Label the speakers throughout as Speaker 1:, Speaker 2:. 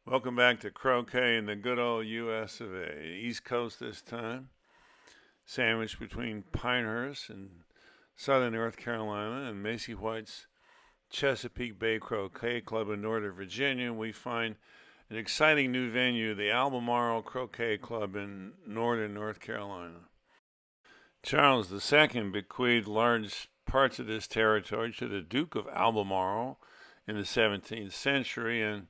Speaker 1: Welcome back to Croquet in the good old US of A. East Coast this time, sandwiched between Pinehurst and southern North Carolina and Macy White's Chesapeake Bay Croquet Club in Northern Virginia. We find an exciting new venue, the Albemarle Croquet Club in northern North Carolina. Charles II bequeathed large parts of this territory to the Duke of Albemarle in the 17th century, and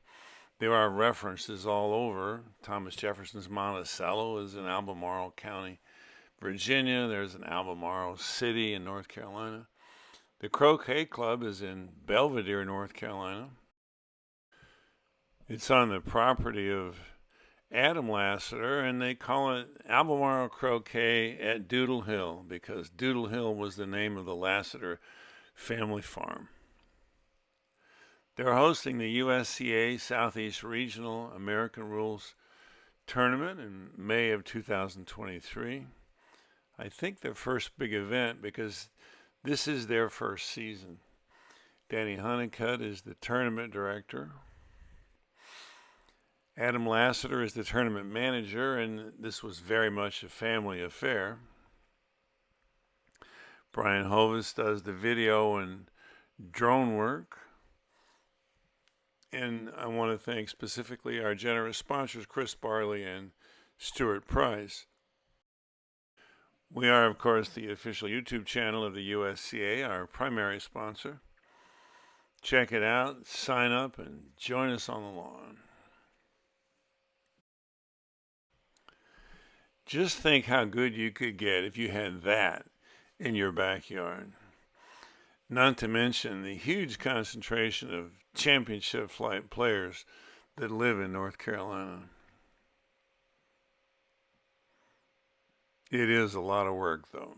Speaker 1: there are references all over. Thomas Jefferson's Monticello is in Albemarle County, Virginia. There's an Albemarle City in North Carolina. The Croquet Club is in Belvidere, North Carolina. It's on the property of Adam Lassiter, and they call it Albemarle Croquet at Doodle Hill because Doodle Hill was the name of the Lassiter family farm. They're hosting the USCA Southeast Regional American Rules Tournament in May of 2023. I think their first big event because this is their first season. Danny Huneycutt is the tournament director. Adam Lassiter is the tournament manager, and this was very much a family affair. Brian Hovis does the video and drone work. And I want to thank specifically our generous sponsors, Chris Barley and Stuart Price. We are, of course, the official YouTube channel of the USCA, our primary sponsor. Check it out, sign up, and join us on the lawn. Just think how good you could get if you had that in your backyard. Not to mention the huge concentration of championship flight players that live in North Carolina. It is a lot of work, though.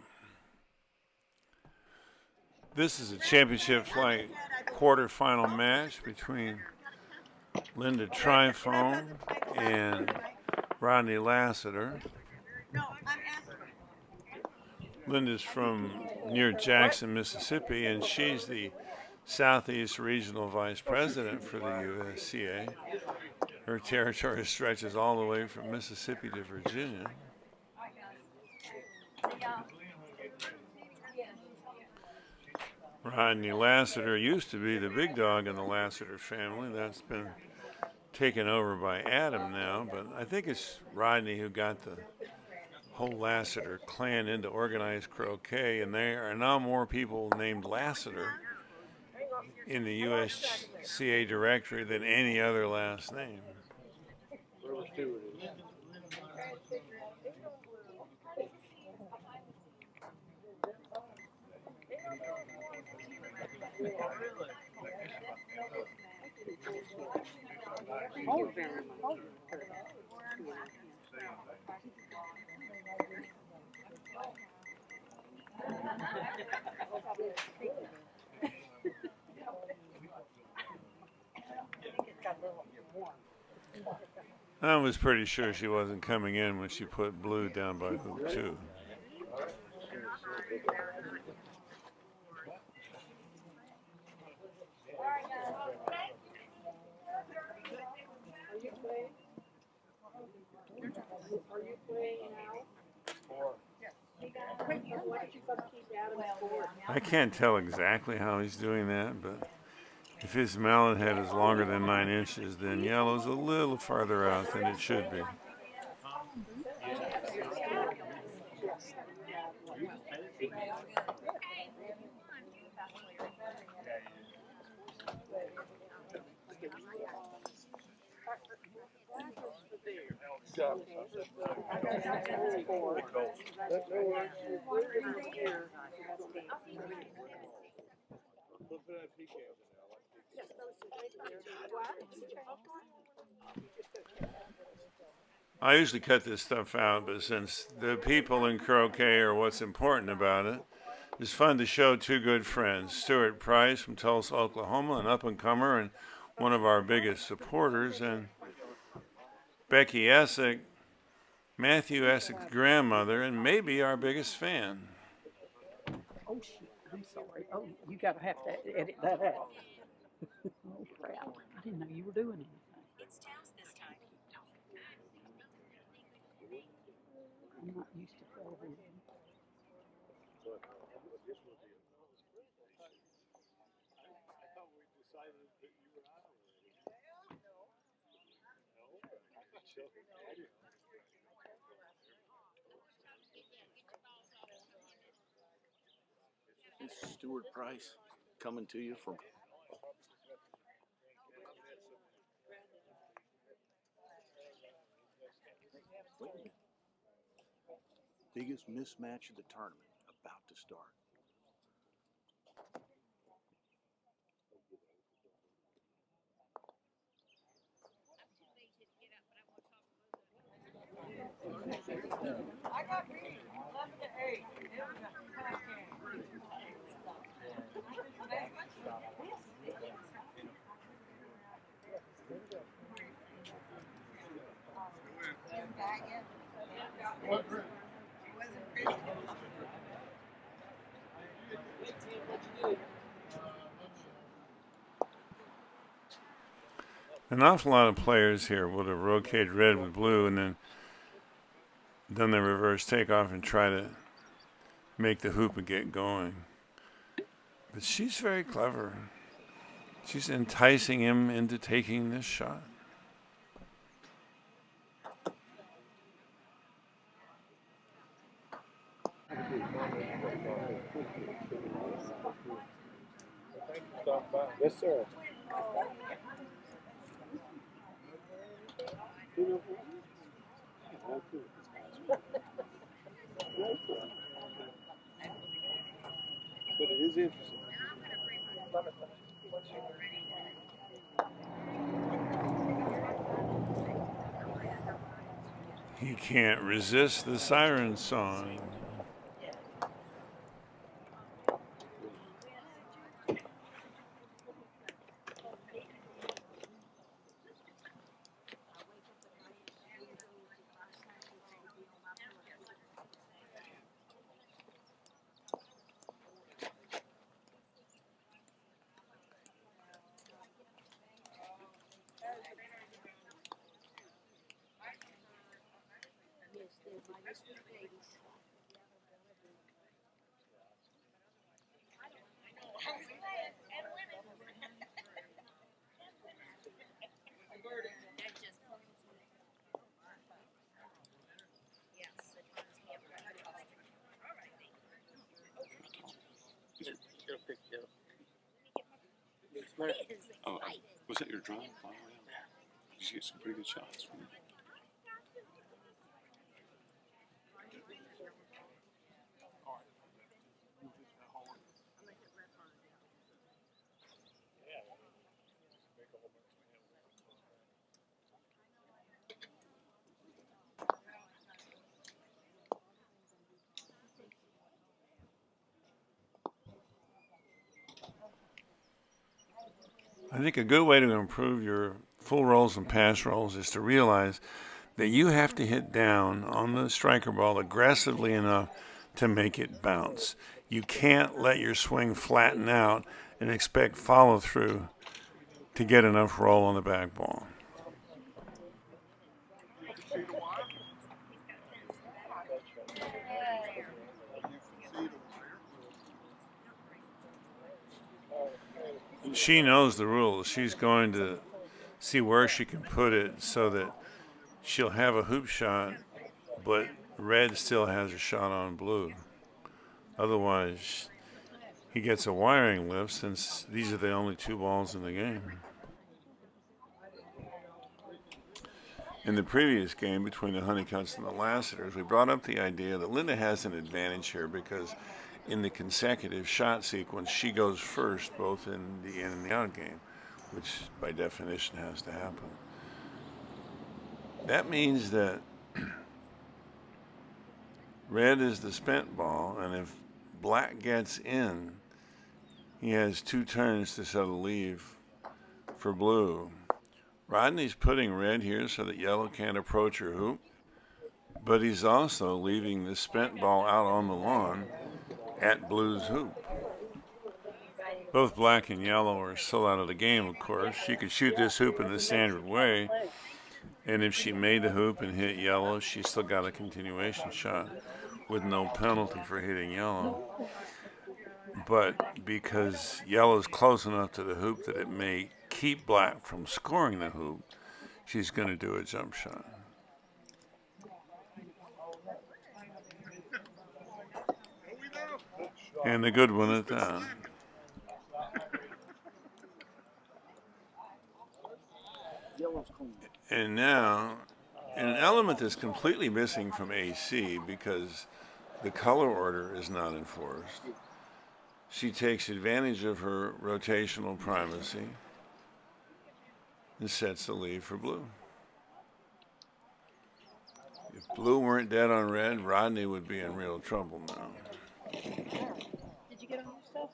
Speaker 1: This is a championship flight quarterfinal match between Linda Trifone and Rodney Lassiter. Linda's from near Jackson, Mississippi, and she's the Southeast Regional Vice President for the USCA. Her territory stretches all the way from Mississippi to Virginia. Rodney Lassiter used to be the big dog in the Lassiter family. That's been taken over by Adam now, but I think it's Rodney who got the whole Lassiter clan into organized croquet, and there are now more people named Lassiter in the USCA directory than any other last name. I was pretty sure she wasn't coming in when she put blue down by hoop 2. I can't tell exactly how he's doing that, but if his mallet head is longer than 9 inches, then yellow's a little farther out than it should be. I usually cut this stuff out, but since the people in croquet are what's important about it, it's fun to show two good friends, Stuart Price from Tulsa, Oklahoma, an up-and-comer and one of our biggest supporters, and Becky Essick, Matthew Essick's grandmother, and maybe our biggest fan.
Speaker 2: Oh, shit, I'm sorry. Oh, you gotta have to edit that out. Oh, crap. I didn't know you were doing anything. I'm not used to Belvidere.
Speaker 3: This is Stuart Price coming to you from biggest mismatch of the tournament about to start.
Speaker 4: I got beat 11-8. It was a tough game.
Speaker 1: An awful lot of players here would have rotated red with blue and then done the reverse takeoff and try to make the hoop and get going. But she's very clever. She's enticing him into taking this shot.
Speaker 5: Yes, sir. But it is interesting.
Speaker 1: He can't resist the siren song.
Speaker 3: Oh, was that your drum? Oh, yeah. Did you get some pretty good shots from it?
Speaker 1: I think a good way to improve your full rolls and pass rolls is to realize that you have to hit down on the striker ball aggressively enough to make it bounce. You can't let your swing flatten out and expect follow through to get enough roll on the back ball. She knows the rules. She's going to see where she can put it so that she'll have a hoop shot, but red still has a shot on blue. Otherwise, he gets a wiring lift since these are the only two balls in the game. In the previous game between the Huneycutts and the Lassiters, we brought up the idea that Linda has an advantage here because in the consecutive shot sequence, she goes first both in the in and the out game, which by definition has to happen. That means that red is the spent ball, and if black gets in, he has two turns to set a leave for blue. Rodney's putting red here so that yellow can't approach her hoop, but he's also leaving the spent ball out on the lawn at blue's hoop. Both black and yellow are still out of the game, of course. She could shoot this hoop in the standard way, and if she made the hoop and hit yellow, she still got a continuation shot with no penalty for hitting yellow. But because yellow's close enough to the hoop that it may keep black from scoring the hoop, she's going to do a jump shot. And a good one at that. And now, an element that's completely missing from AC because the color order is not enforced. She takes advantage of her rotational primacy and sets the lead for blue. If blue weren't dead on red, Rodney would be in real trouble now.
Speaker 2: Did you get all your stuff?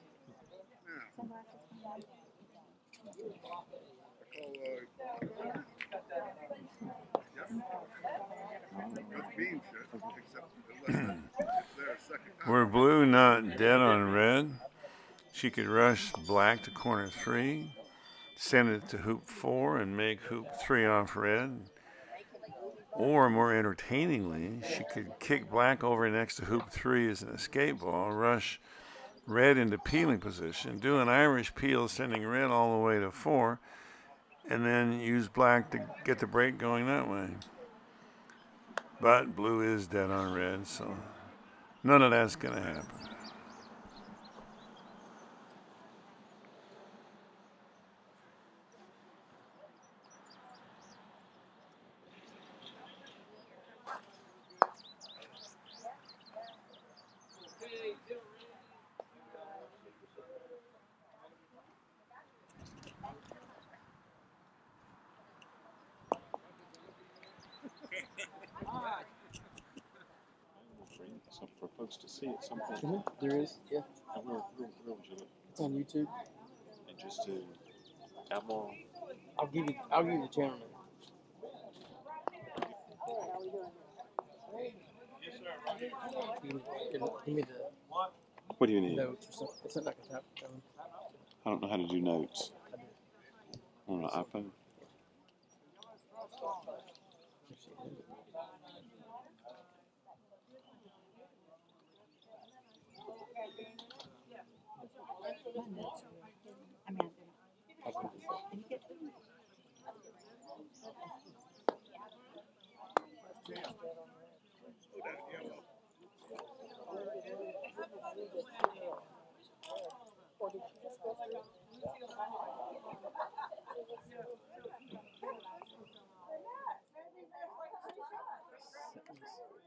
Speaker 1: Were blue not dead on red, she could rush black to corner 3, send it to hoop 4, and make hoop 3 off red. Or, more entertainingly, she could kick black over next to hoop 3 as an escape ball, rush red into peeling position, do an Irish peel sending red all the way to 4, and then use black to get the break going that way. But blue is dead on red, so none of that's going to happen.
Speaker 3: So for folks to see at some point.
Speaker 5: There is, yeah.
Speaker 3: Where would you look?
Speaker 5: It's on YouTube.
Speaker 3: And just to Albemarle.
Speaker 5: I'll give you the channel name. Give me the
Speaker 3: What do you need?
Speaker 5: notes or something. It's something I can type.
Speaker 3: I don't know how to do notes. On an iPhone.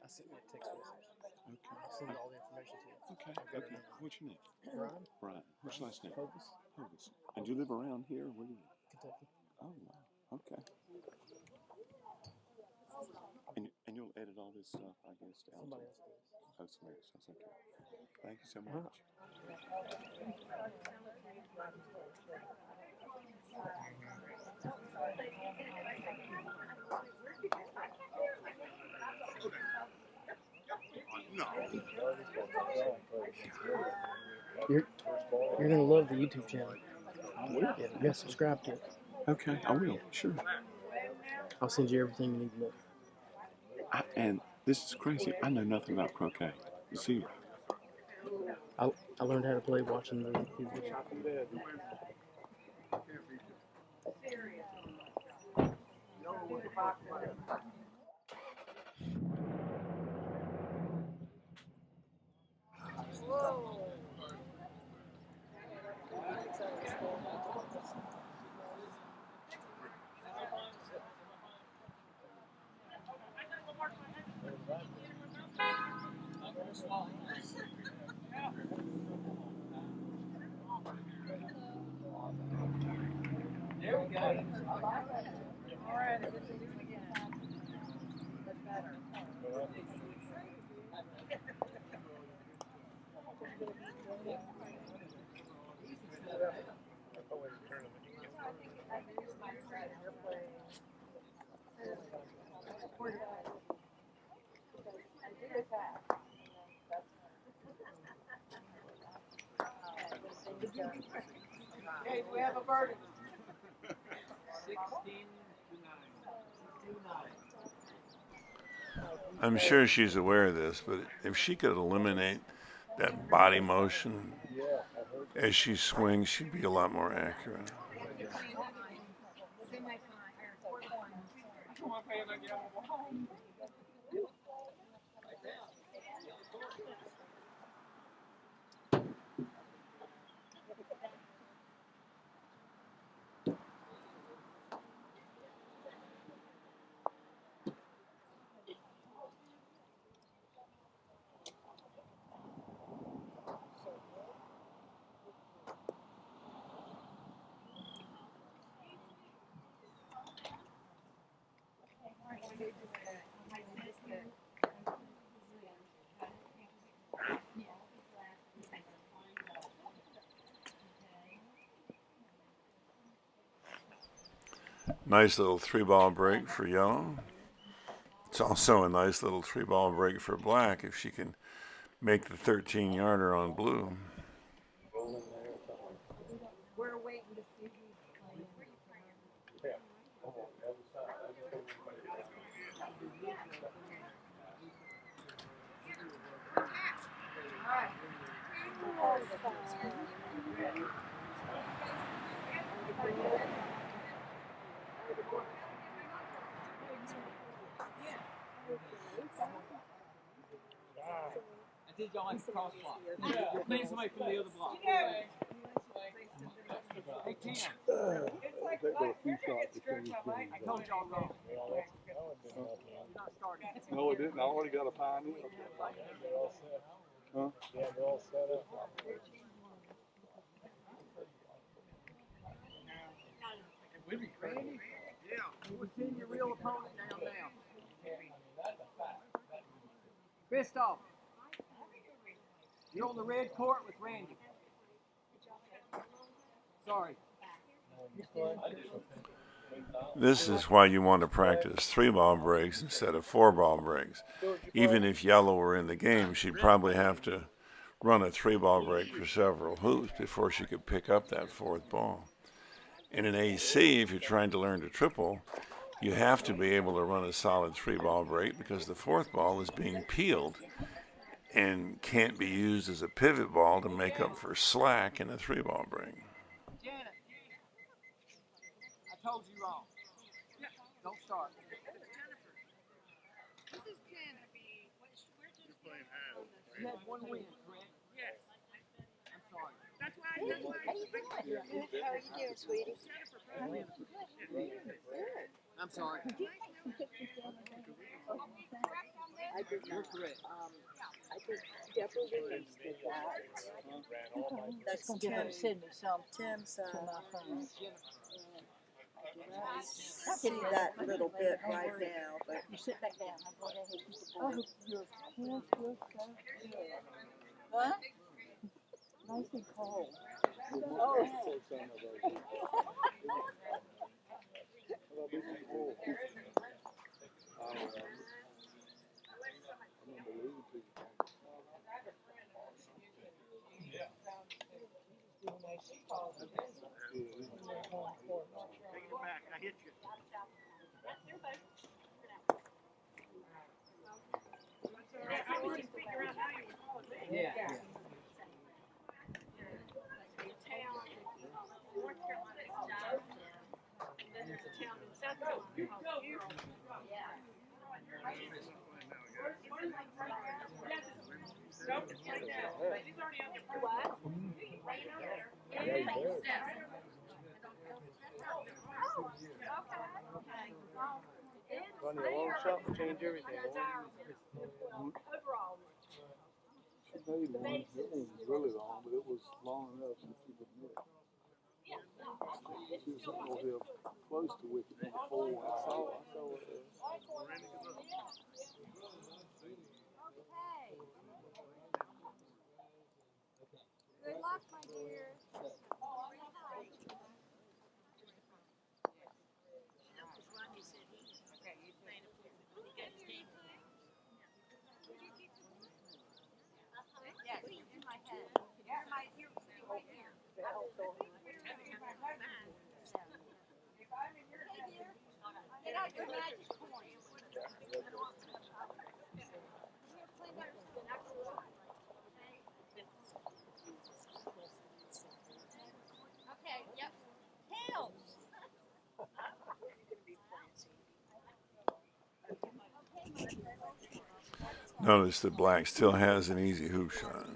Speaker 5: I sent me a text message. Okay. I'll send all the information to you.
Speaker 3: Okay. Okay. What's your name?
Speaker 5: Brian.
Speaker 3: Brian. What's your last name?
Speaker 5: Hovis.
Speaker 3: Hovis. And do you live around here? Where do you live?
Speaker 5: Kentucky.
Speaker 3: Oh, wow. Okay. And you'll edit all this stuff, I guess, down.
Speaker 5: Somebody else does.
Speaker 3: Oh, somebody else does. Okay. Thank you so much.
Speaker 5: You're gonna love the YouTube channel. Yeah, you gotta subscribe to it.
Speaker 3: Okay, I will. Sure.
Speaker 5: I'll send you everything you need to know.
Speaker 3: And this is crazy. I know nothing about croquet. Zero.
Speaker 5: I learned how to play watching the videos.
Speaker 4: There we go. All right. That's better. Okay, we have a verdict. 16-9. 16-9.
Speaker 1: I'm sure she's aware of this, but if she could eliminate that body motion as she swings, she'd be a lot more accurate. Nice little 3-ball break for yellow. It's also a nice little 3-ball break for black if she can make the 13-yarder on blue.
Speaker 2: We're waiting to see who's playing.
Speaker 4: I did y'all like the crosswalk. Maybe somebody from the other block. Hey, Tim. It's like I told y'all wrong. You're not starting.
Speaker 3: No, it didn't. I already got a pioneer. Huh?
Speaker 5: Yeah, they're all set up.
Speaker 4: Randy? Yeah. We'll send your real opponent down now. Christoph. You're on the red court with Randy. Sorry.
Speaker 1: This is why you want to practice 3-ball breaks instead of 4-ball breaks. Even if yellow were in the game, she'd probably have to run a 3-ball break for several hoops before she could pick up that 4th ball. In an AC, if you're trying to learn to triple, you have to be able to run a solid 3-ball break because the 4th ball is being peeled and can't be used as a pivot ball to make up for slack in a 3-ball break.
Speaker 4: Janet. I told you wrong. Don't start.
Speaker 6: This is Janet.
Speaker 4: You had one win, correct?
Speaker 6: Yes.
Speaker 4: I'm sorry.
Speaker 6: That's why. How you doing? Good. How are you doing, sweetie?
Speaker 4: I'm sorry.
Speaker 6: I did
Speaker 4: You're
Speaker 6: not.
Speaker 4: correct.
Speaker 6: I think Deborah Williams did that. That's Tim. Tim's. I see that little bit right now, but
Speaker 2: You sit back down. I'm going to keep the ball.
Speaker 6: oh, your hands feel so good.
Speaker 2: What? Nice and cold.
Speaker 6: Oh,
Speaker 4: I hit you.
Speaker 6: I wanted to figure out how you were calling me.
Speaker 4: Yeah.
Speaker 6: North Carolina is Johnstown, and then there's a town in South Carolina called Carroll. Nope, it's like that. But he's already on the what?
Speaker 5: Running a long shot will change everything.
Speaker 6: Overall.
Speaker 3: She made one. That one was really long, but it was long enough that she could miss. She was over here close to wicket number 4. I saw it.
Speaker 6: Good luck, my dear. Yeah, in my head. You're right here. Okay, yep. Tails.
Speaker 1: Notice that black still has an easy hoop shot.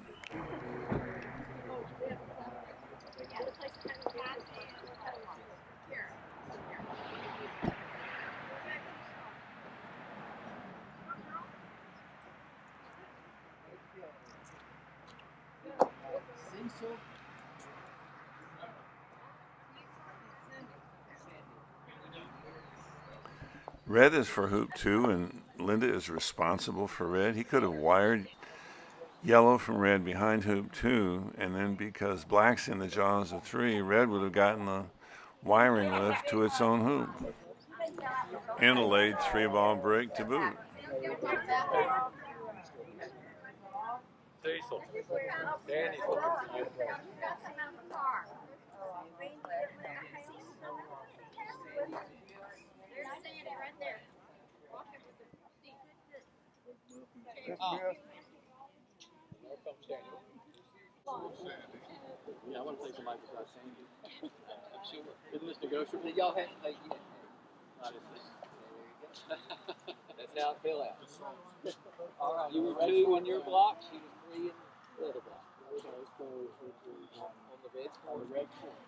Speaker 1: Red is for hoop 2, and Linda is responsible for red. He could have wired yellow from red behind hoop 2, and then because black's in the jaws of 3, red would have gotten the wiring lift to its own hoop. And a laid 3-ball break to boot.
Speaker 4: Cecil. Danny's looking for you.
Speaker 5: Yeah, I want to play somebody besides Sandy. Isn't this negotiable? Y'all have to play again. That's how it fell out. All right, you were 2 on your block, she was 3 in the other block. On the red, on the red court.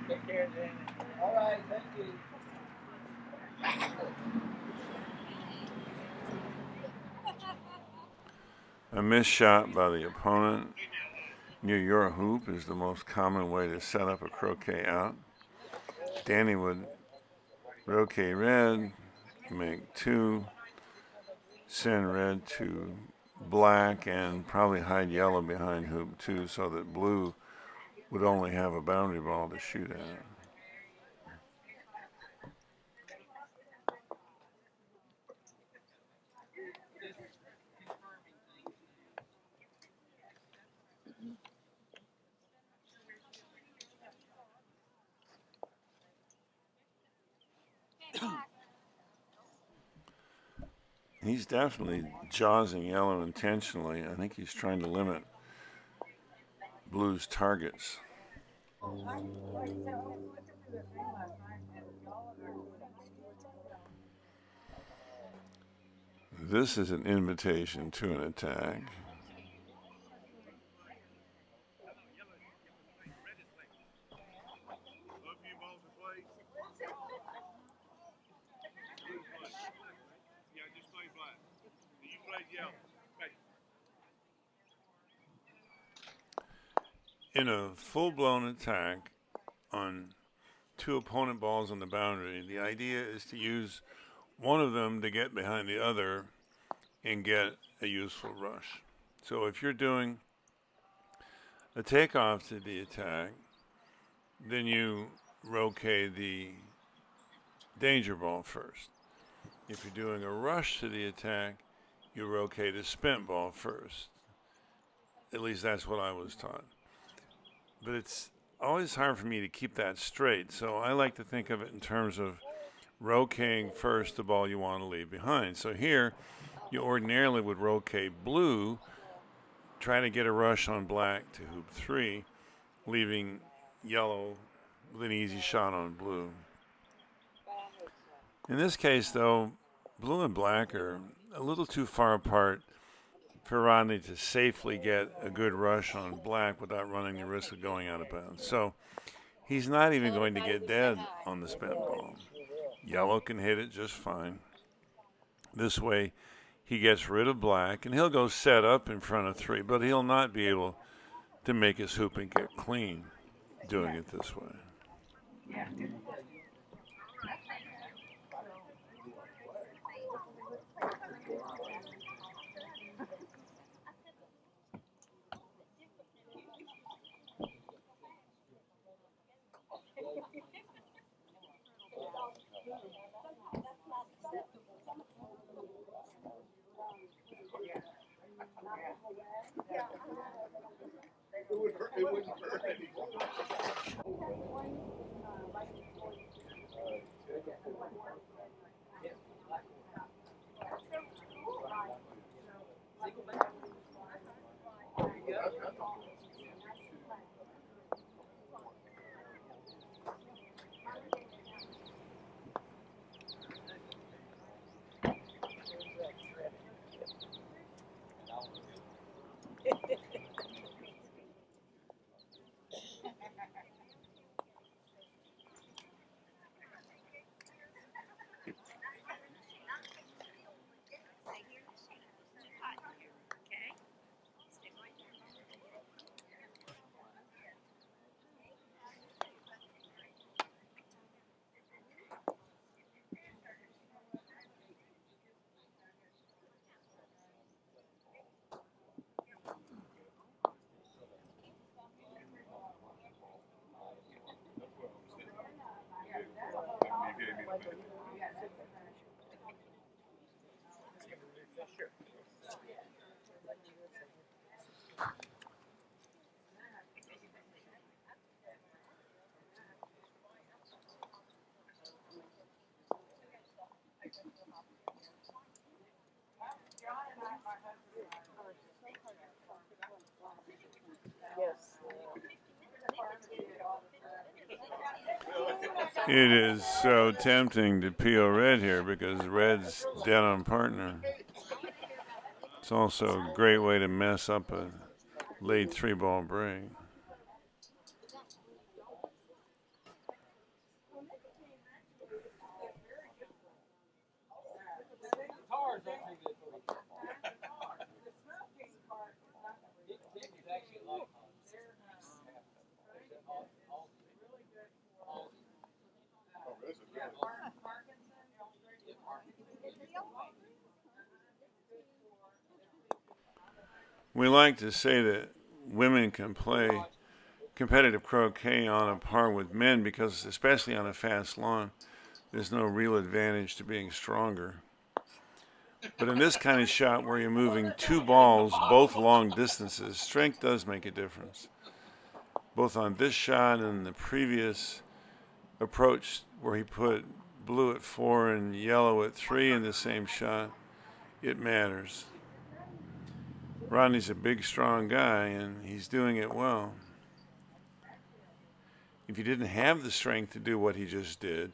Speaker 5: Take care, Danny. All right, thank you.
Speaker 1: A missed shot by the opponent near your hoop is the most common way to set up a croquet out. Danny would roquet red, make 2, send red to black, and probably hide yellow behind hoop 2 so that blue would only have a boundary ball to shoot at. He's definitely jawsing yellow intentionally. I think he's trying to limit blue's targets. This is an invitation to an attack. In a full-blown attack on 2 opponent balls on the boundary, the idea is to use one of them to get behind the other and get a useful rush. So if you're doing a takeoff to the attack, then you roquet the danger ball first. If you're doing a rush to the attack, you roquet the spent ball first. At least that's what I was taught. But it's always hard for me to keep that straight, so I like to think of it in terms of roqueting first the ball you want to leave behind. So here, you ordinarily would roquet blue, try to get a rush on black to hoop 3, leaving yellow with an easy shot on blue. In this case, though, blue and black are a little too far apart for Rodney to safely get a good rush on black without running the risk of going out of bounds. So he's not even going to get dead on the spent ball. Yellow can hit it just fine. This way he gets rid of black, and he'll go set up in front of 3, but he'll not be able to make his hoop and get clean doing it this way. It is so tempting to peel red here because red's dead on partner. It's also a great way to mess up a late 3-ball break. We like to say that women can play competitive croquet on a par with men because, especially on a fast lawn, there's no real advantage to being stronger. But in this kind of shot where you're moving 2 balls, both long distances, strength does make a difference. Both on this shot and the previous approach where he put blue at 4 and yellow at 3 in the same shot, it matters. Rodney's a big, strong guy, and he's doing it well. If you didn't have the strength to do what he just did,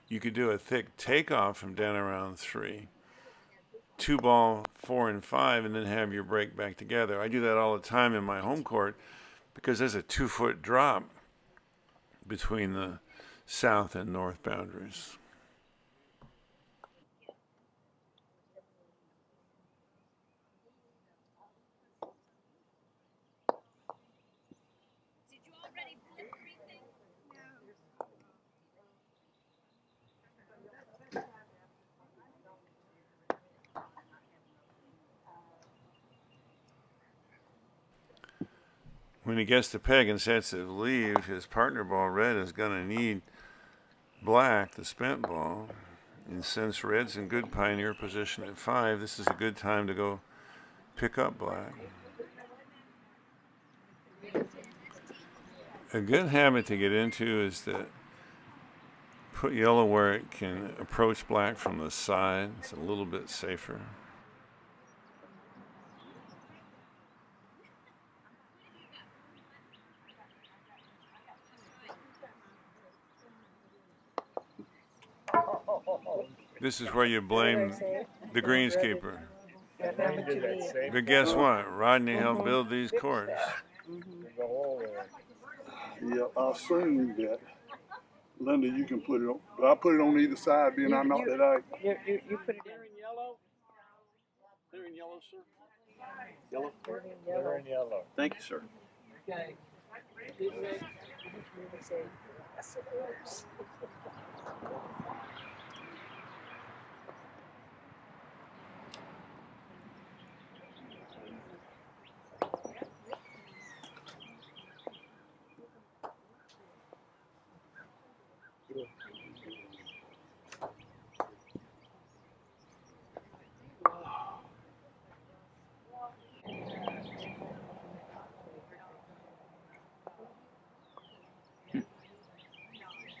Speaker 1: you could do a thick takeoff from down around 3, 2 ball 4 and 5, and then have your break back together. I do that all the time in my home court because there's a 2-foot drop between the south and north boundaries. When he gets to peg and sets to leave, his partner ball red is going to need black, the spent ball. And since red's in good pioneer position at 5, this is a good time to go pick up black. A good habit to get into is to put yellow where it can approach black from the side. It's a little bit safer. This is where you blame the greenskeeper. But guess what? Rodney helped build these courts.
Speaker 4: Yeah, I assume that. Linda, you can put it on. I put it on either side, being I knocked it out.
Speaker 2: You put it
Speaker 3: They're in yellow? They're in yellow, sir? Yellow?
Speaker 4: They're in yellow.
Speaker 3: Thank you, sir.
Speaker 5: Okay.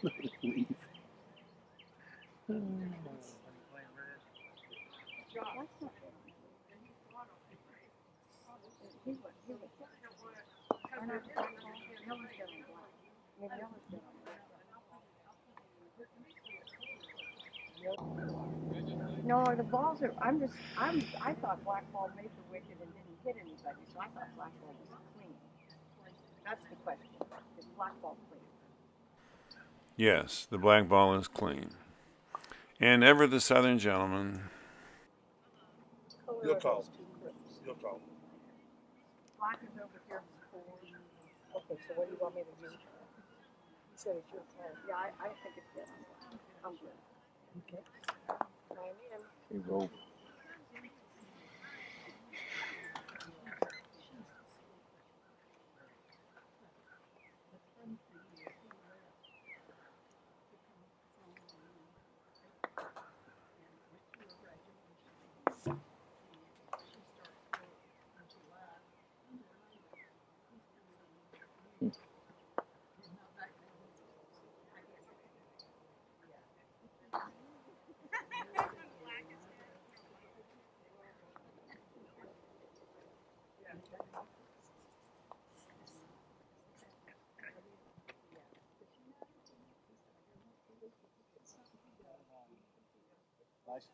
Speaker 4: Leave.
Speaker 2: No, the balls are. I thought black ball made the wicket and didn't hit anybody, so I thought black ball was clean. That's the question. Is black ball clean?
Speaker 1: Yes, the black ball is clean. And ever the Southern gentleman.
Speaker 4: You'll call. You'll call.
Speaker 2: Black is over here. Okay, so what do you want me to do? You said it's your turn. Yeah, I think it's good. I'm good. Okay. Time in.
Speaker 4: He's over.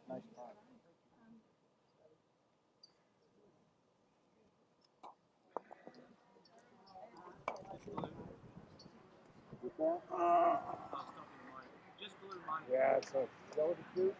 Speaker 4: Nice try. With that? Yeah, so is that what it's do?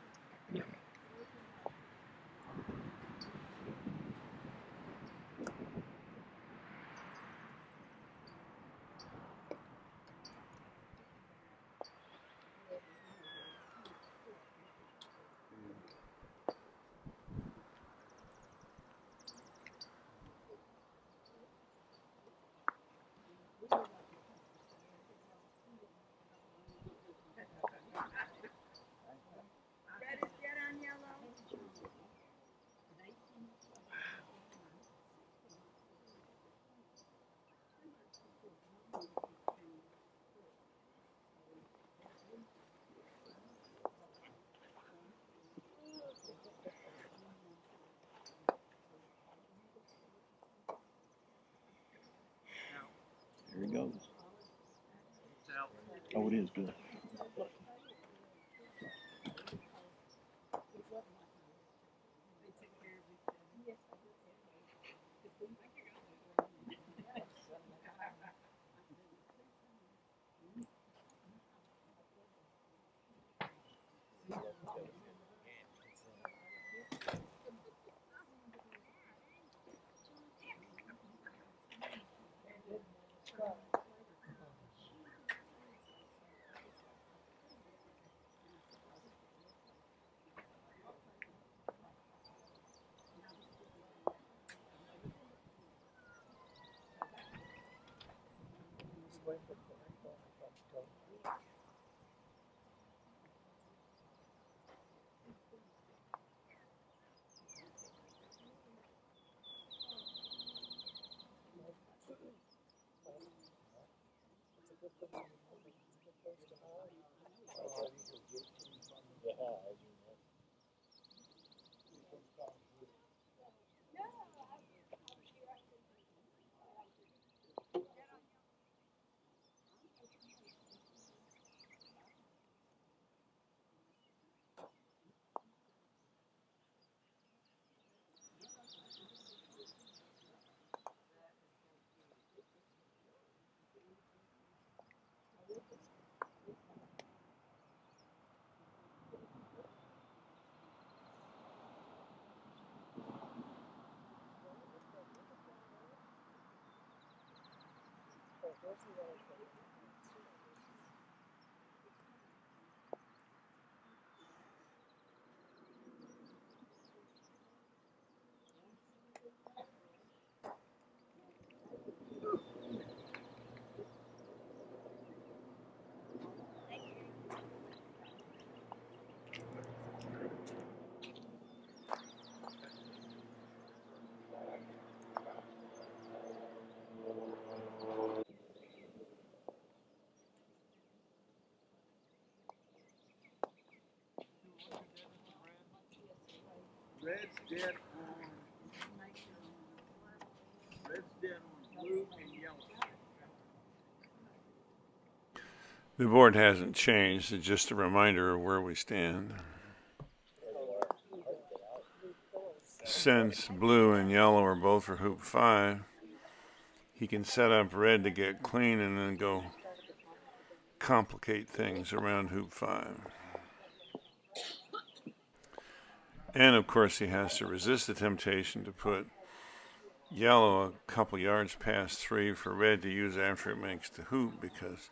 Speaker 4: Here he goes. Oh, it is good. Red's dead on. Red's dead on blue and yellow.
Speaker 1: The board hasn't changed. It's just a reminder of where we stand. Since blue and yellow are both for hoop 5, he can set up red to get clean and then go complicate things around hoop 5. And of course he has to resist the temptation to put yellow a couple yards past 3 for red to use after it makes the hoop, because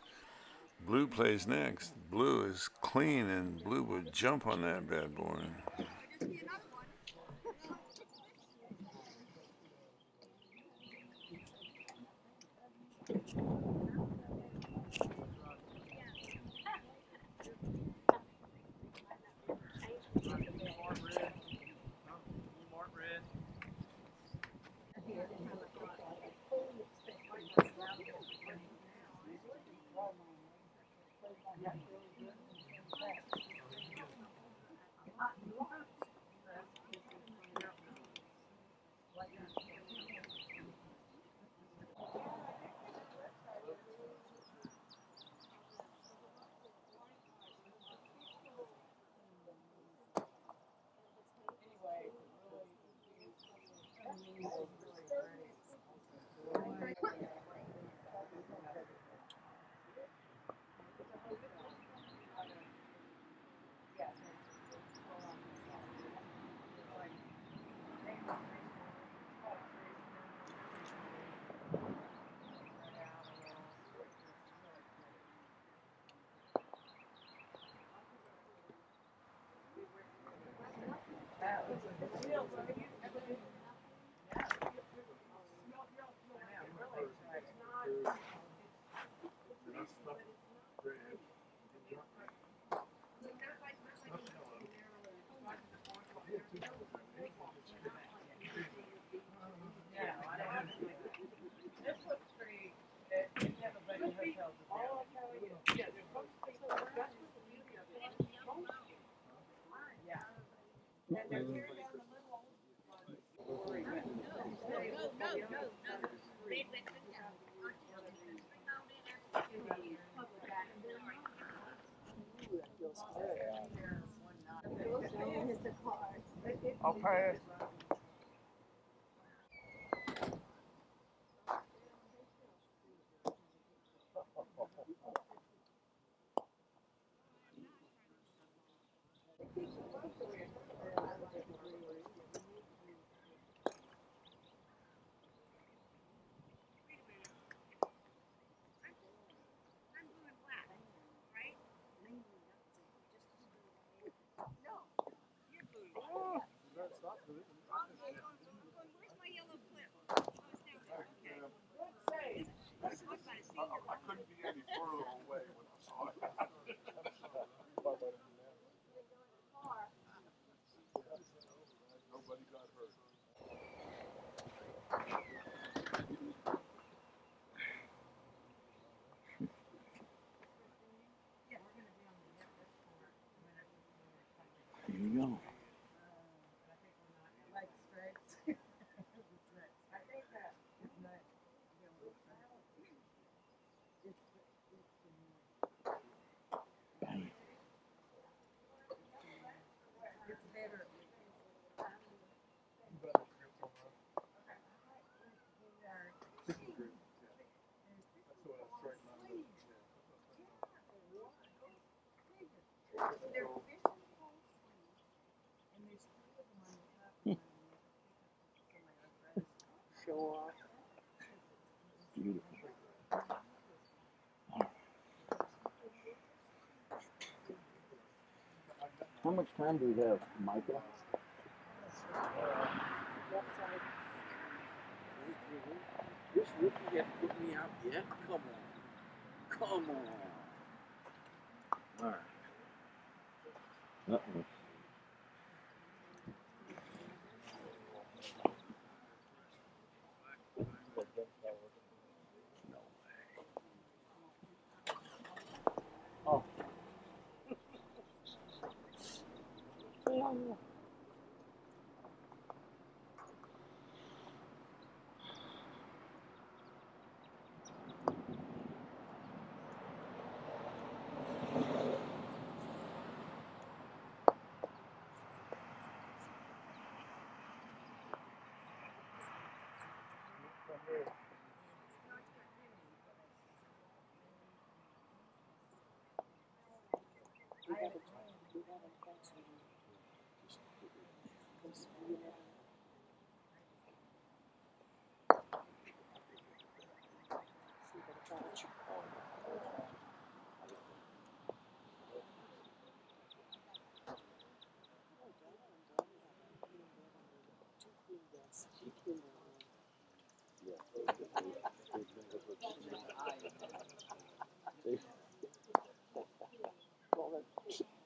Speaker 1: blue plays next. Blue is clean and blue would jump on that bad boy.
Speaker 4: I'll pass. I couldn't be any further away when I saw it. Nobody got hurt.
Speaker 3: Here you go. Bang.
Speaker 2: Show off.
Speaker 3: Beautiful. How much time do we have, Micah?
Speaker 5: This rookie has put me out yet? Come on. Come on. All right.
Speaker 3: Uh-oh.
Speaker 2: Oh.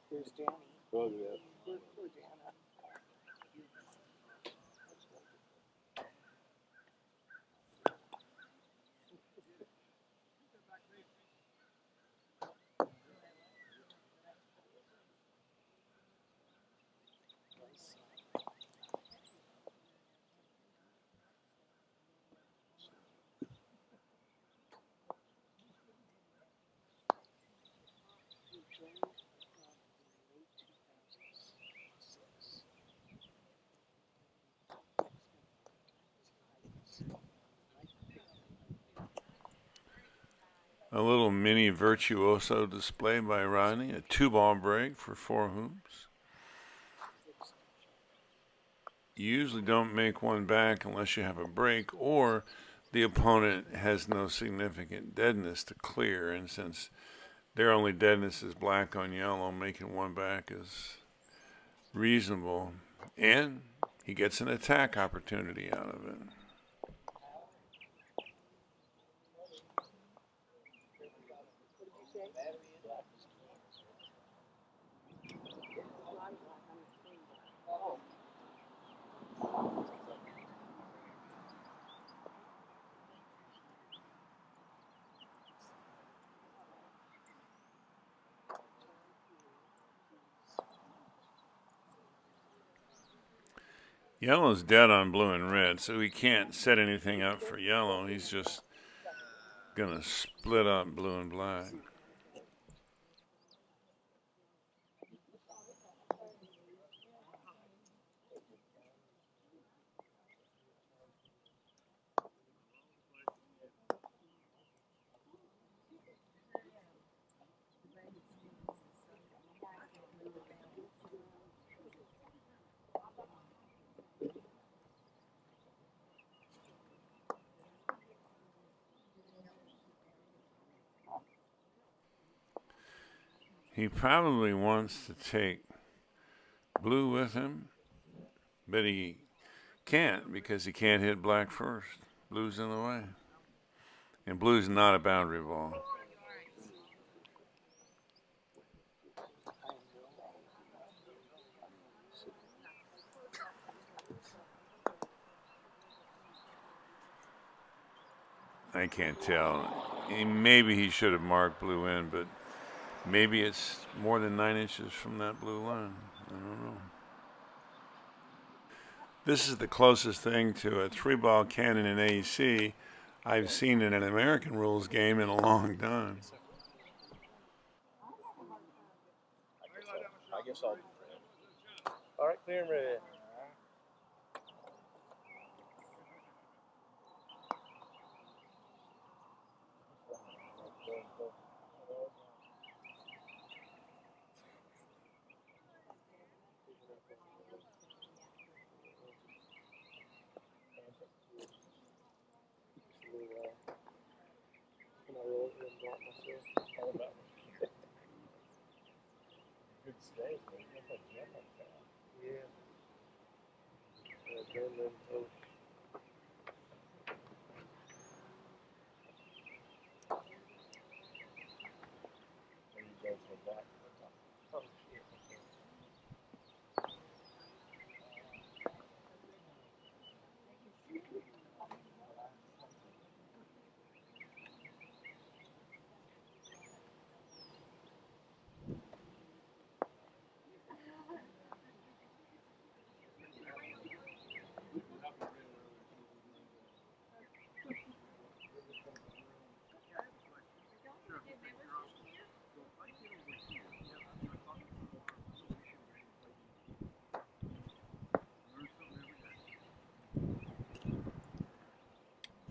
Speaker 2: Here's Danny.
Speaker 4: Oh, yeah.
Speaker 2: Poor Dana.
Speaker 1: A little mini virtuoso display by Rodney, a 2-ball break for 4 hoops. You usually don't make one back unless you have a break or the opponent has no significant deadness to clear, and since their only deadness is black on yellow, making one back is reasonable, and he gets an attack opportunity out of it. Yellow's dead on blue and red, so he can't set anything up for yellow. He's just going to split up blue and black. He probably wants to take blue with him, but he can't because he can't hit black first. Blue's in the way. And blue's not a boundary ball. I can't tell. Maybe he should have marked blue in, but maybe it's more than 9 inches from that blue line. I don't know. This is the closest thing to a 3-ball cannon in AEC I've seen in an American rules game in a long time.
Speaker 4: I guess I'll. All right, clear and ready. Good steak, man. You can't jump like that. Yeah. Adrenaline coach. And you guys were back. Oh, shit.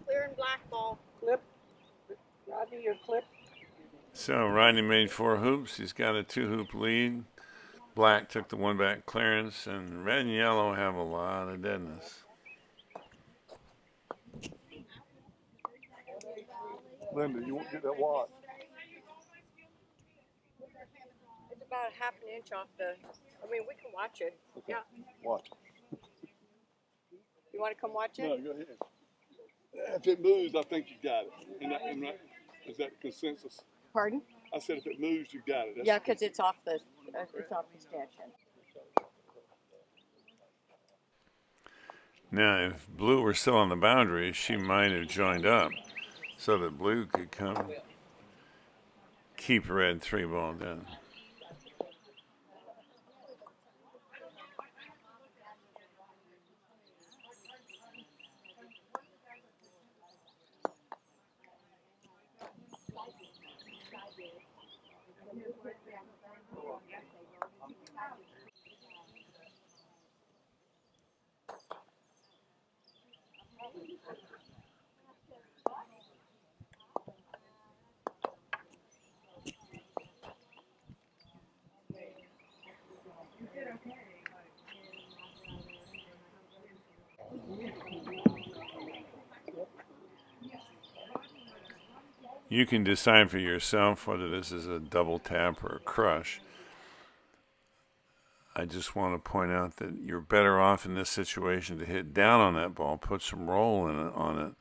Speaker 6: Clear and black ball.
Speaker 2: Clip. Rodney, your clip.
Speaker 1: So Rodney made 4 hoops. He's got a 2-hoop lead. Black took the one back clearance, and red and yellow have a lot of deadness.
Speaker 4: Linda, you won't get that watch.
Speaker 2: It's about a half an inch off the, I mean, we can watch it.
Speaker 4: Okay.
Speaker 2: Yeah.
Speaker 4: Watch.
Speaker 2: You want to come watch it?
Speaker 4: No, go ahead. If it moves, I think you got it. Is that the consensus?
Speaker 2: Pardon?
Speaker 4: I said if it moves, you got it.
Speaker 2: Yeah, because it's off the stanchion.
Speaker 1: Now, if blue were still on the boundary, she might have joined up so that blue could come keep red 3-ball down. You can decide for yourself whether this is a double tap or a crush. I just want to point out that you're better off in this situation to hit down on that ball, put some roll on it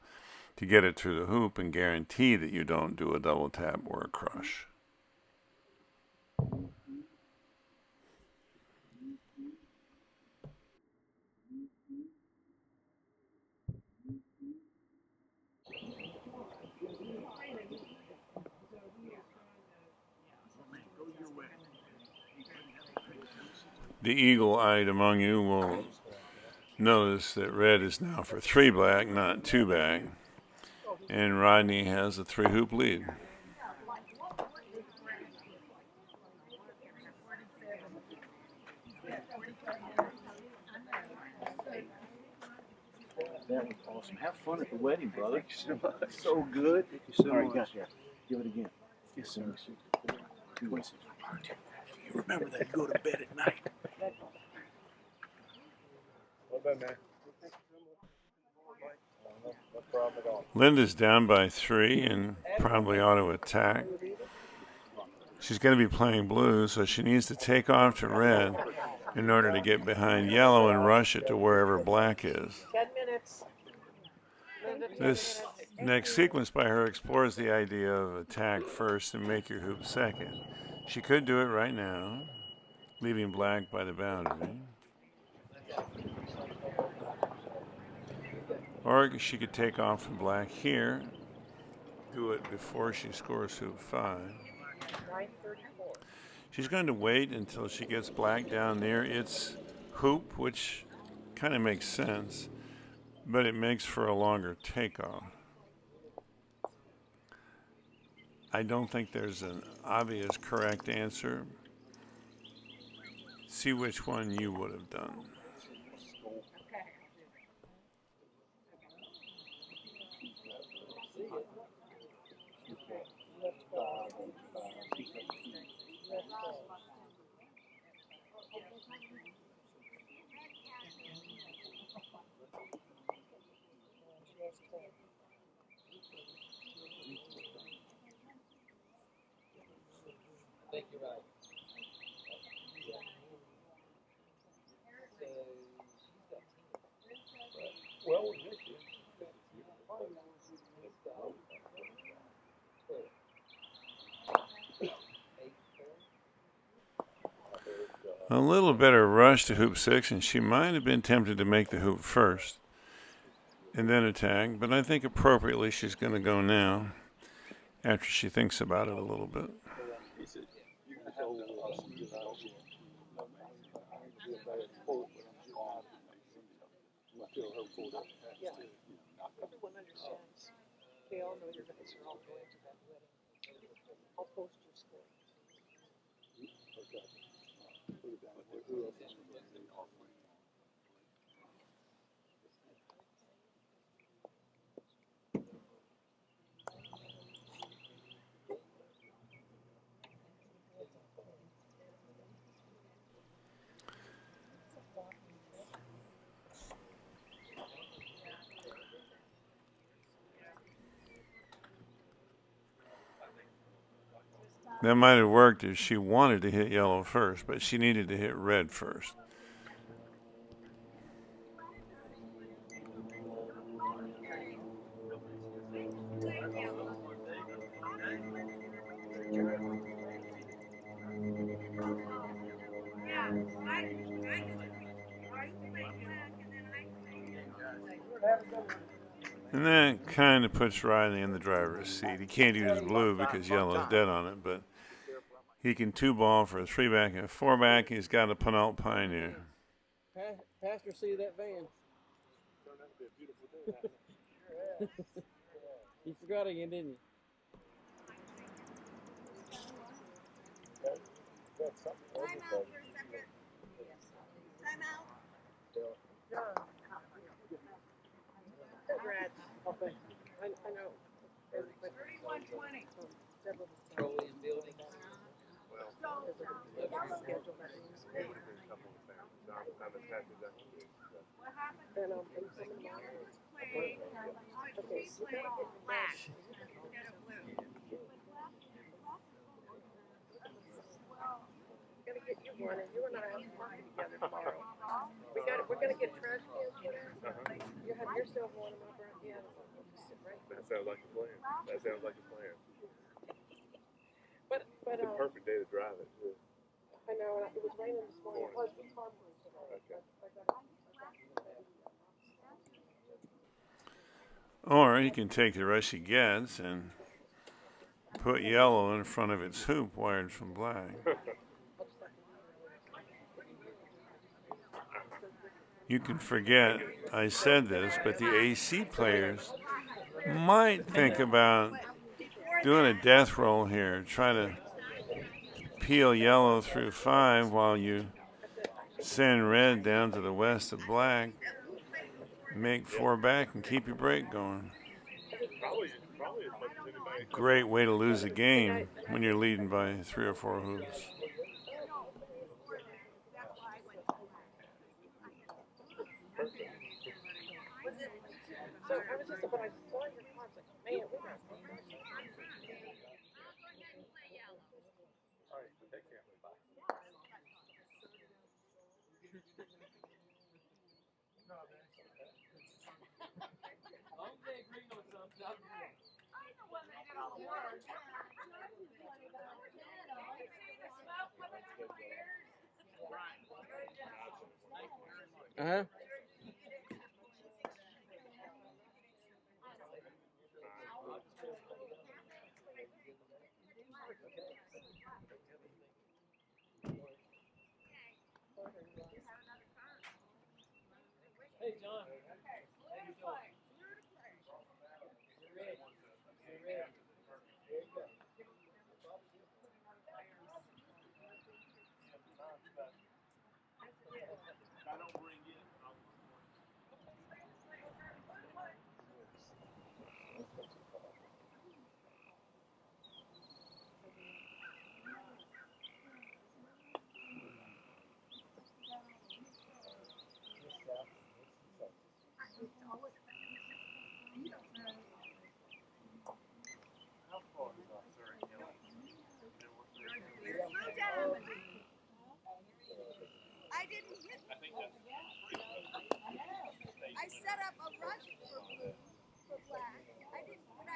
Speaker 1: to get it through the hoop and guarantee that you don't do a double tap or a crush. The eagle-eyed among you will notice that red is now for 3 black, not 2 back, and Rodney has a 3-hoop lead.
Speaker 5: That was awesome. Have fun at the wedding, brother.
Speaker 4: Thank you so much.
Speaker 5: So good. Thank you so
Speaker 4: All right,
Speaker 5: much.
Speaker 4: gotcha. Give it again.
Speaker 5: Yes, sir. You remember that. Go to bed at night.
Speaker 4: Well done, man. No problem at all.
Speaker 1: Linda's down by 3 and probably ought to attack. She's going to be playing blue, so she needs to take off to red in order to get behind yellow and rush it to wherever black is.
Speaker 2: 10 minutes. Linda, 10
Speaker 1: This
Speaker 2: minutes.
Speaker 1: next sequence by her explores the idea of attack first and make your hoop second. She could do it right now, leaving black by the boundary. Or she could take off from black here, do it before she scores hoop 5.
Speaker 2: 9:34.
Speaker 1: She's going to wait until she gets black down near its hoop, which kind of makes sense, but it makes for a longer takeoff. I don't think there's an obvious correct answer. See which one you would have done. A little better rush to hoop 6, and she might have been tempted to make the hoop first and then attack, but I think appropriately she's going to go now after she thinks about it a little bit.
Speaker 2: Yeah. Everyone understands. They all know your guys are all going to that wedding. I'll post your score.
Speaker 1: That might have worked if she wanted to hit yellow first, but she needed to hit red first. And that kind of puts Riley in the driver's seat. He can't use blue because yellow's dead on it, but he can 2-ball for a 3-back and a 4-back. He's got a Penalt Pioneer.
Speaker 5: Pastor, see that van? You forgot again, didn't you?
Speaker 2: I know. 3120.
Speaker 5: Petroleum building.
Speaker 2: Gonna get you one, and you and I have to party together tomorrow. We're gonna get trash cans. You have yourself one, and my brother. Yeah.
Speaker 3: That sounds like a plan. That sounds like a plan.
Speaker 2: But
Speaker 3: It's a perfect day to drive it, too.
Speaker 2: I know, and it was raining this morning. It was carproof today.
Speaker 1: Or he can take the rest he gets and put yellow in front of its hoop wired from black. You can forget I said this, but the AC players might think about doing a death roll here. Try to peel yellow through 5 while you send red down to the west of black. Make 4 back and keep your break going. Great way to lose a game when you're leading by 3 or 4 hoops.
Speaker 2: So I was just, but I saw your cards, like, man, we got
Speaker 5: Uh-huh. Hey, John.
Speaker 6: I didn't hit. I set up a rush for blue, for black. I didn't, but I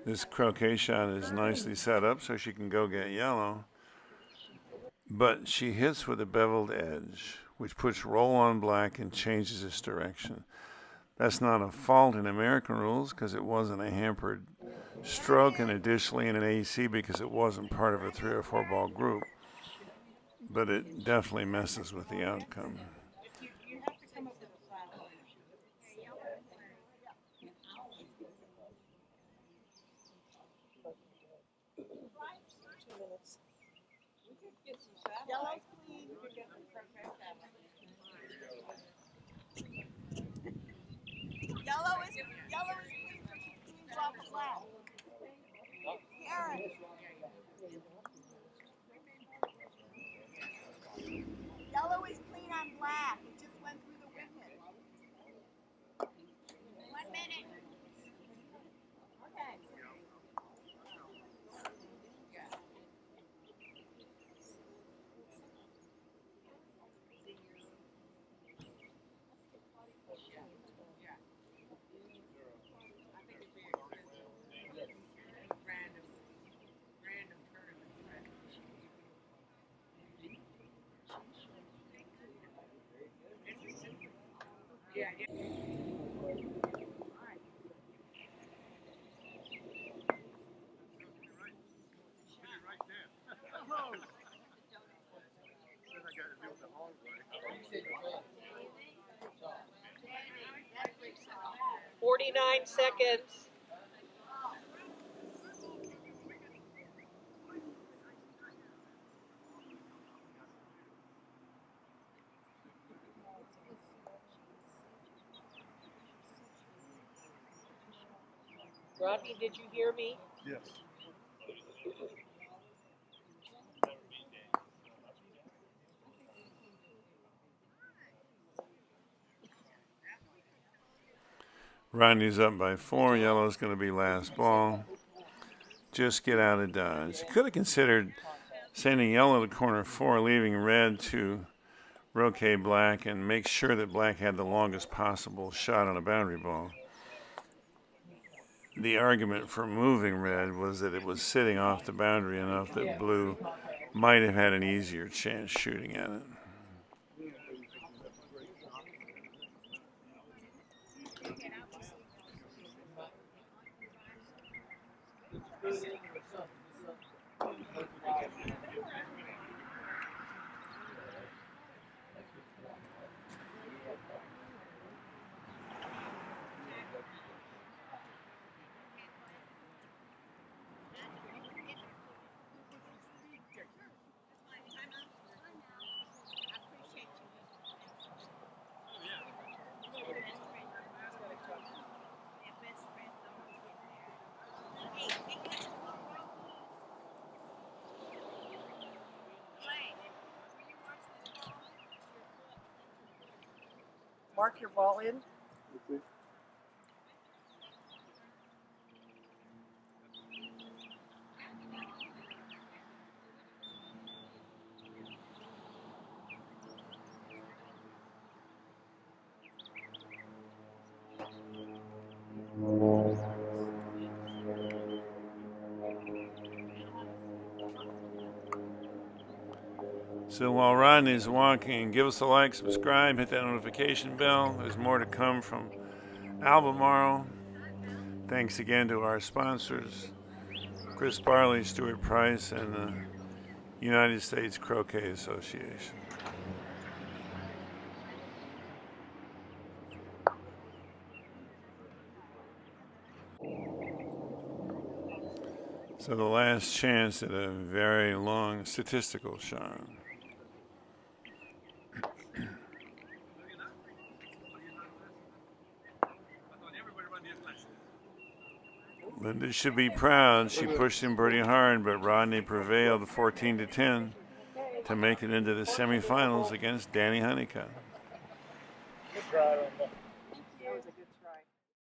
Speaker 1: This croquet shot is nicely set up so she can go get yellow. But she hits with a beveled edge, which puts roll on black and changes its direction. That's not a fault in American rules because it wasn't a hampered stroke, and additionally in an AC because it wasn't part of a 3 or 4 ball group. But it definitely messes with the outcome.
Speaker 2: You have to come up with a flat line.
Speaker 6: yellow's clean. Yellow is clean, so she cleans off black.
Speaker 7: Yellow is clean on black. It just went through the wicket. 1 minute. Okay.
Speaker 2: "49 seconds. Rodney, did you hear me?
Speaker 4: Yes.
Speaker 1: Rodney's up by 4. Yellow's going to be last ball. Just get out of dodge. Could have considered sending yellow to corner 4, leaving red to Croquet black, and make sure that black had the longest possible shot on a boundary ball. The argument for moving red was that it was sitting off the boundary enough that blue might have had an easier chance shooting at it.
Speaker 2: Mark your ball in.
Speaker 1: So while Rodney's walking, give us a like, subscribe, hit that notification bell. There's more to come from Albemarle. Thanks again to our sponsors, Chris Barley, Stuart Price, and the United States Croquet Association. So the last chance at a very long statistical shot. Linda should be proud. She pushed him pretty hard, but Rodney prevailed 14-10 to make it into the semifinals against Danny Huneycutt.
Speaker 4: Good try on that.